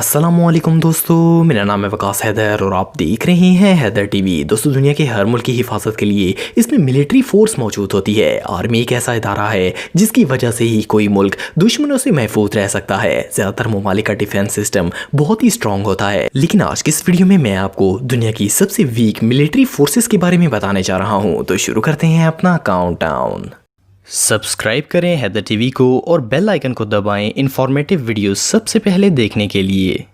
अस्सलामुअलैकुम दोस्तों, मेरा नाम है वकास हैदर और आप देख रहे हैं हैदर टीवी। दोस्तों, दुनिया के हर मुल्क की हिफाजत के लिए इसमें मिलिट्री फोर्स मौजूद होती है। आर्मी एक ऐसा इदारा है जिसकी वजह से ही कोई मुल्क दुश्मनों से महफूज रह सकता है। ज़्यादातर ममालिक का डिफेंस सिस्टम बहुत ही स्ट्रॉन्ग होता है, लेकिन आज की इस वीडियो में मैं आपको दुनिया की सबसे वीक मिलिट्री फोर्सेस के बारे में बताने जा रहा हूँ। तो शुरू करते हैं अपना काउंटडाउन। सब्सक्राइब करें हैदर टीवी को और बेल आइकन को दबाएं इंफॉर्मेटिव वीडियो सबसे पहले देखने के लिए।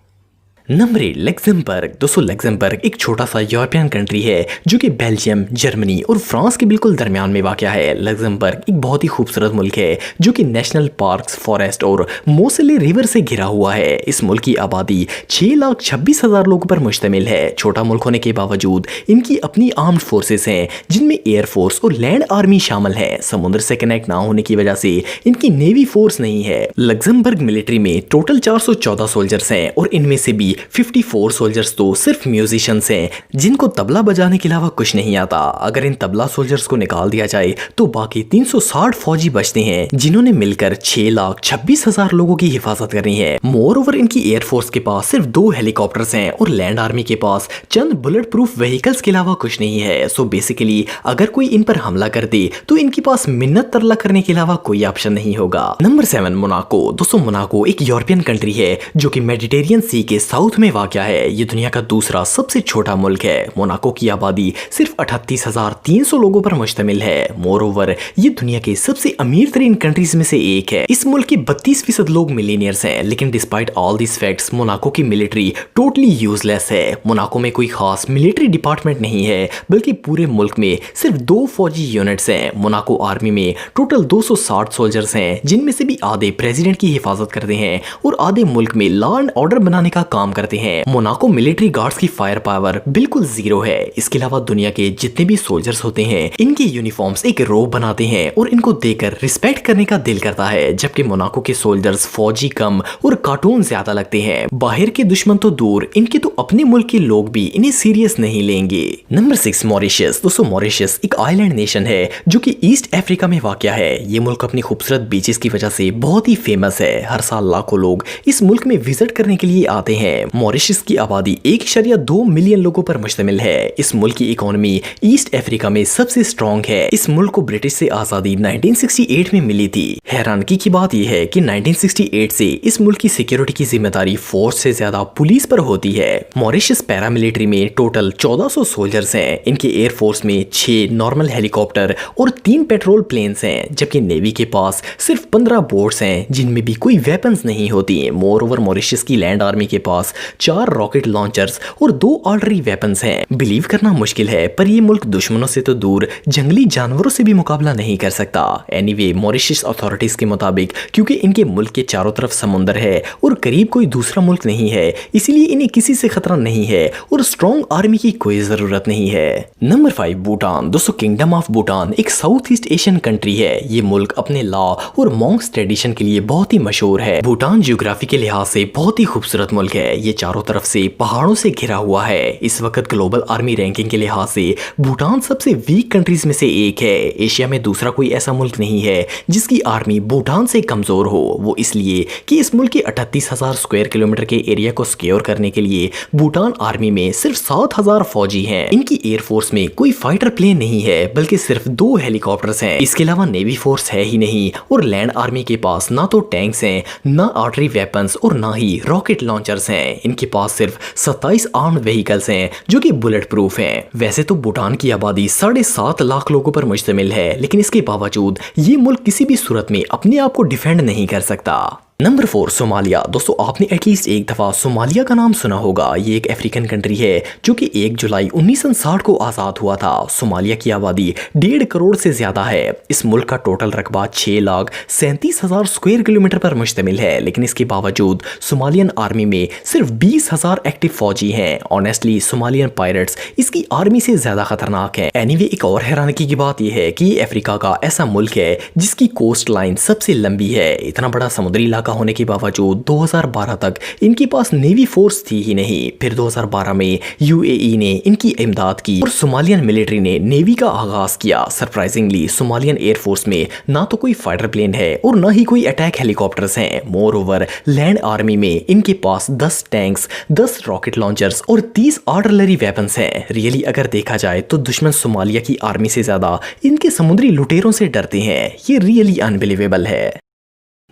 Number 8, Luxembourg. दोस्तों, लग्जमबर्ग एक छोटा सा यूरोपियन कंट्री है जो कि बेल्जियम, जर्मनी और फ्रांस के बिल्कुल दरमियान में वाक़या है। लग्जमबर्ग एक बहुत ही खूबसूरत मुल्क है जो कि नेशनल पार्क्स, फॉरेस्ट और मोसेले रिवर से घिरा हुआ है। इस मुल्क की आबादी 6,26,000 लोगों पर मुश्तमिल है। छोटा मुल्क होने के बावजूद इनकी अपनी आर्म्ड फोर्सेस हैं जिनमें एयर फोर्स और लैंड आर्मी शामिल है। समुद्र से कनेक्ट ना होने की वजह से इनकी नेवी फोर्स नहीं है। लग्जमबर्ग मिलिट्री में टोटल 414 सोल्जर्स हैं और इनमें से भी 54 सोल्जर्स तो सिर्फ म्यूजिशियंस हैं जिनको तबला बजाने के अलावा कुछ नहीं आता। अगर इन तबला सोल्जर्स को निकाल दिया जाए तो बाकी 360 फौजी बचते हैं जिन्होंने मिलकर 6,26,000 लोगों की हिफाजत करनी है। मोर ओवर इनकी एयरफोर्स के पास सिर्फ 2 हेलीकॉप्टर्स हैं और लैंड आर्मी के पास चंद बुलेट प्रूफ व्हीकल्स के अलावा कुछ नहीं है। सो बेसिकली अगर कोई इन पर हमला कर दे तो इनके पास मिन्नत तरला करने के अलावा कोई ऑप्शन नहीं होगा। Number 7, Monaco. दोस्तों, मोनाको एक यूरोपियन कंट्री है जो कि मेडिटेरियन सी के साउथ में वाक़या है। ये दुनिया का दूसरा सबसे छोटा मुल्क है। मोनाको की आबादी सिर्फ 38,300 लोगों पर मुश्तमिल है। मोर ओवर ये दुनिया के सबसे अमीर तरीन कंट्रीज में से एक है। इस मुल्क के 32% लोग मिलीनियर्स हैं, लेकिन despite all this facts Monaco की मिलिट्री टोटली यूजलेस है। मोनाको में कोई खास मिलिट्री डिपार्टमेंट नहीं है, बल्कि पूरे मुल्क में सिर्फ 2 फौजी यूनिट्स हैं। मोनाको आर्मी में टोटल 260 सोल्जर्स हैं, जिनमें से भी आधे प्रेसिडेंट की हिफाजत करते हैं और आधे मुल्क में लॉ एंड ऑर्डर बनाने का काम करते हैं। मोनाको मिलिट्री गार्ड्स की फायर पावर बिल्कुल जीरो है। इसके अलावा दुनिया के जितने भी सोल्जर्स होते हैं इनके यूनिफॉर्म्स एक रोब बनाते हैं और इनको देखकर रिस्पेक्ट करने का दिल करता है, जबकि मोनाको के सोल्जर्स फौजी कम और कार्टून ज्यादा लगते हैं। बाहर के दुश्मन तो दूर, इनके तो अपने मुल्क के लोग भी इन्हें सीरियस नहीं लेंगे। Number 6, Mauritius. दोस्तों, मॉरिशस एक आइलैंड नेशन है जो कि ईस्ट अफ्रीका में वाक़या है। ये मुल्क अपनी खूबसूरत बीचेस की वजह से बहुत ही फेमस है। हर साल लाखों लोग इस मुल्क में विजिट करने के लिए आते हैं। मॉरिशस की आबादी 1.2 मिलियन लोगों पर मुश्तमिल है। इस मुल्क की इकोनॉमी ईस्ट अफ्रीका में सबसे स्ट्रॉन्ग है। इस मुल्क को ब्रिटिश से आजादी 1968 में मिली थी। हैरानगी की बात यह है कि 1968 से इस मुल्क की सिक्योरिटी की जिम्मेदारी फोर्स से ज्यादा पुलिस पर होती है। मॉरिशस पैरामिलिट्री में टोटल 1400 सोल्जर्स हैं। इनके एयरफोर्स में 6 नॉर्मल हेलीकॉप्टर और 3 पेट्रोल प्लेन्स हैं, जबकि नेवी के पास सिर्फ 15 बोट्स हैं जिनमें भी कोई वेपन्स नहीं होती। मोर ओवर मॉरिशस की लैंड आर्मी के पास 4 रॉकेट लॉन्चर्स और 2 आर्टिलरी वेपन्स हैं। बिलीव करना मुश्किल है, पर ये मुल्क दुश्मनों से तो दूर जंगली जानवरों से भी मुकाबला नहीं कर सकता। एनीवे, मॉरिशस अथॉरिटीज के मुताबिक क्योंकि इनके मुल्क के चारों तरफ समुंदर है और करीब कोई दूसरा मुल्क नहीं है, इसीलिए इन्हें किसी से खतरा नहीं है और स्ट्रॉन्ग आर्मी की कोई जरूरत नहीं है। नंबर 5, भूटान। दोस्तों, किंगडम ऑफ भूटान एक साउथ ईस्ट एशियन कंट्री है। ये मुल्क अपने लॉ और मॉन्क्स ट्रेडिशन के लिए बहुत ही मशहूर है। भूटान जियोग्राफी के लिहाज से बहुत ही खूबसूरत मुल्क है। ये चारों तरफ से पहाड़ों से घिरा हुआ है। इस वक्त ग्लोबल आर्मी रैंकिंग के लिहाज से भूटान सबसे वीक कंट्रीज में से एक है। एशिया में दूसरा कोई ऐसा मुल्क नहीं है जिसकी आर्मी भूटान से कमजोर हो। वो इसलिए कि इस मुल्क के 38,000 स्क्वायर किलोमीटर के एरिया को सिक्योर करने के लिए भूटान आर्मी में सिर्फ 7,000 फौजी हैं। इनकी एयरफोर्स में कोई फाइटर प्लेन नहीं है, बल्कि सिर्फ 2 हेलीकॉप्टर्स हैं। इसके अलावा नेवी फोर्स है ही नहीं और लैंड आर्मी के पास ना तो टैंक्स हैं, ना आर्टिलरी वेपन्स और ना ही रॉकेट लॉन्चर्स हैं। इनके पास सिर्फ 27 आर्म्ड व्हीकल्स हैं जो कि बुलेट प्रूफ हैं। वैसे तो भूटान की आबादी 7.5 लाख लोगों पर मुश्तमिल है, लेकिन इसके बावजूद ये मुल्क किसी भी सूरत में अपने आप को डिफेंड नहीं कर सकता। Number 4, Somalia. दोस्तों, आपने एटलीस्ट एक दफ़ा सोमालिया का नाम सुना होगा। ये एक अफ्रीकन कंट्री है जो कि 1 जुलाई 1960 को आज़ाद हुआ था। सोमालिया की आबादी 1.5 करोड़ से ज़्यादा है। इस मुल्क का टोटल रकबा 6,37,000 स्क्वायर किलोमीटर पर मुश्तमिल है, लेकिन इसके बावजूद सोमालियन आर्मी में सिर्फ 20,000 एक्टिव फौजी हैं। ऑनेस्टली सोमालियन पायरेट्स इसकी आर्मी से ज़्यादा खतरनाक है। एनीवे, एक और हैरानगी की बात यह है कि ये अफ्रीका का ऐसा मुल्क है जिसकी कोस्ट लाइन सबसे लंबी है। इतना बड़ा समुद्री इलाका इलाका होने के बावजूद 2012 तक इनके पास नेवी फोर्स थी ही नहीं। फिर 2012 में यूएई ने इनकी इमदाद की और सोमालियन मिलिट्री ने नेवी का आगाज किया। सरप्राइजिंगली सोमालियन एयरफोर्स में ना तो कोई फाइटर प्लेन है और ना ही कोई अटैक हेलीकॉप्टर्स हैं। मोर ओवर लैंड आर्मी में इनके पास 10 टैंक्स, 10 रॉकेट लॉन्चर्स और 30 आर्टिलरी वेपन्स हैं। रियली अगर देखा जाए तो दुश्मन सोमालिया की आर्मी से ज्यादा इनके समुद्री लुटेरों से डरते हैं। ये रियली अनबिलीवेबल है।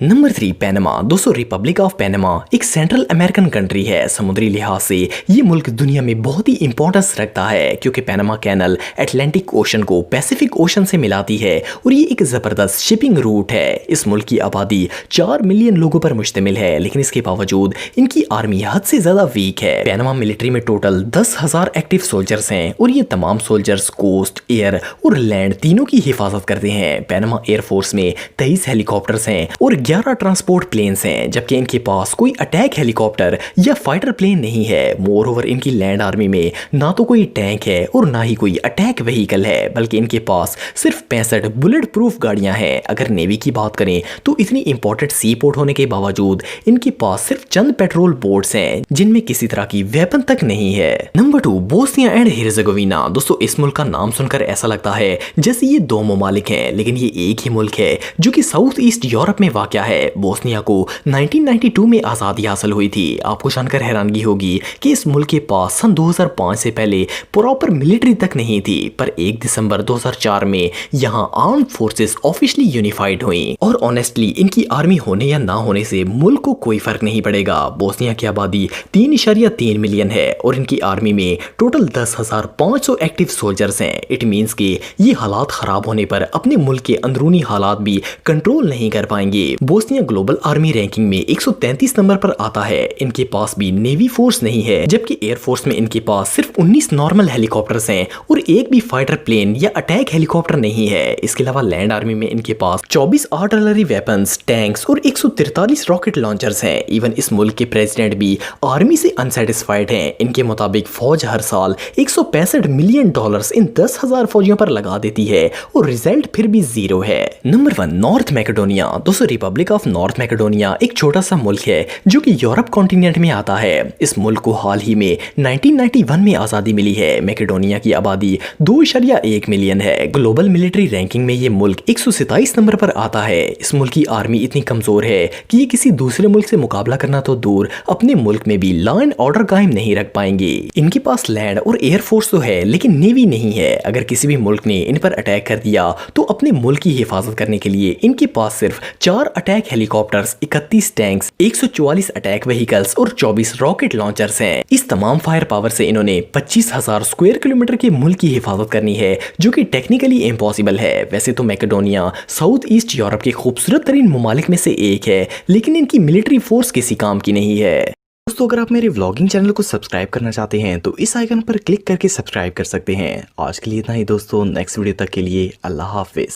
Number 3 Panama. दोस्तों रिपब्लिक ऑफ पैनामा एक सेंट्रल अमेरिकन कंट्री है। समुद्री लिहाज से ये मुल्क दुनिया में बहुत ही इंपॉर्टेंस रखता है क्योंकि पैनामा कैनल अटलांटिक ओशन को पैसिफिक ओशन से मिलाती है और ये एक जबरदस्त शिपिंग रूट है। इस मुल्क की आबादी 4 मिलियन लोगों पर मुश्तमिल है, लेकिन इसके बावजूद इनकी आर्मी हद से ज्यादा वीक है। पैनामा मिलिट्री में टोटल 10,000 एक्टिव सोल्जर्स हैं और ये तमाम सोल्जर्स कोस्ट, एयर और लैंड तीनों की हिफाजत करते हैं। पैनामा एयरफोर्स में 23 हेलीकॉप्टर्स हैं और 11 ट्रांसपोर्ट प्लेन्स हैं, जबकि इनके पास कोई अटैक हेलीकॉप्टर या फाइटर प्लेन नहीं है। मोर ओवर इनकी लैंड आर्मी में ना तो कोई टैंक है और ना ही कोई अटैक व्हीकल है, बल्कि इनके पास सिर्फ 65 बुलेट प्रूफ गाड़ियां हैं। अगर नेवी की बात करें तो इतनी इंपॉर्टेंट सी पोर्ट होने के बावजूद इनके पास सिर्फ चंद पेट्रोल बोट्स हैं जिनमें किसी तरह की वेपन तक नहीं है। Number 2 Bosnia and Herzegovina. दोस्तों इस मुल्क का नाम सुनकर ऐसा लगता है जैसे ये 2 ममालिक हैं, लेकिन ये एक ही मुल्क है जो कि साउथ ईस्ट यूरोप में वाक़ है। बोस्निया को 1992 में आज़ादी हासिल हुई थी। आपको जानकर हैरानगी होगी कि इस मुल्क के पास सन 2005 से पहले प्रॉपर मिलिट्री तक नहीं थी, पर 1 दिसंबर 2004 में यहाँ आर्म्ड फोर्सेस ऑफिशियली यूनिफाइड हुई। और ऑनेस्टली इनकी आर्मी होने या ना होने से मुल्क को कोई फर्क नहीं पड़ेगा। बोस्निया की आबादी 3.3 मिलियन है और इनकी आर्मी में टोटल 10,500 एक्टिव सोल्जर्स हैं। इट मीन्स कि ये हालात खराब होने पर अपने मुल्क के अंदरूनी हालात भी कंट्रोल नहीं कर पाएंगे। बोस्निया ग्लोबल आर्मी रैंकिंग में 133 नंबर पर आता है। इनके पास भी नेवी फोर्स नहीं है, जबकि एयर फोर्स में इनके पास सिर्फ 19 नॉर्मल हेलीकॉप्टर्स हैं और एक भी फाइटर प्लेन या अटैक हेलीकॉप्टर नहीं है। इसके अलावा लैंड आर्मी में इनके पास 24 आर्टिलरी वेपन्स, टैंक्स और 143 रॉकेट लॉन्चर्स हैं। इवन इस मुल्क के प्रेसिडेंट भी आर्मी से अनसेटिस्फाइड हैं। इनके मुताबिक फौज हर साल 165 मिलियन डॉलर्स इन 10,000 फौजियों पर लगा देती है और रिजल्ट फिर भी जीरो है। Number 1 north Macedonia. दोस्तों रिपब्लिक ऑफ नॉर्थ मैकेडोनिया एक छोटा सा मुल्क है जो कि यूरोप कॉन्टिनेंट में आता है। इस मुल्क को हाल ही में 1991 में आजादी मिली है। मैकेडोनिया की आबादी 2.1 मिलियन है। ग्लोबल मिलिट्री रैंकिंग में ये मुल्क 127 नंबर पर आता है। इस मुल्क की आर्मी इतनी कमजोर है कि ये किसी दूसरे मुल्क से मुकाबला करना तो दूर, अपने मुल्क में भी लॉ एंड ऑर्डर कायम नहीं रख पाएंगे। इनके पास लैंड और एयर फोर्स तो है, लेकिन नेवी नहीं है। अगर किसी भी मुल्क ने इन पर अटैक कर दिया तो अपने मुल्क की हिफाजत करने के लिए इनके पास सिर्फ 4 attack helicopters, 31 tanks, 144 attack vehicles और 24 रॉकेट लॉन्चर्स हैं। इस तमाम फायर पावर से इन्होंने 25,000 स्क्वायर किलोमीटर के मुल्क की हिफाजत करनी है, जो कि टेक्निकली इम्पॉसिबल है। वैसे तो मैकेडोनिया साउथ ईस्ट यूरोप के खूबसूरत तरीन ममालिक में से एक है, लेकिन इनकी मिलिट्री फोर्स किसी काम की नहीं है। दोस्तों अगर आप मेरे व्लॉगिंग चैनल को सब्सक्राइब करना चाहते हैं तो इस आइकन पर क्लिक करके सब्सक्राइब कर सकते हैं। आज के लिए इतना ही दोस्तों, नेक्स्ट वीडियो तक के लिए अल्लाह हाफिज।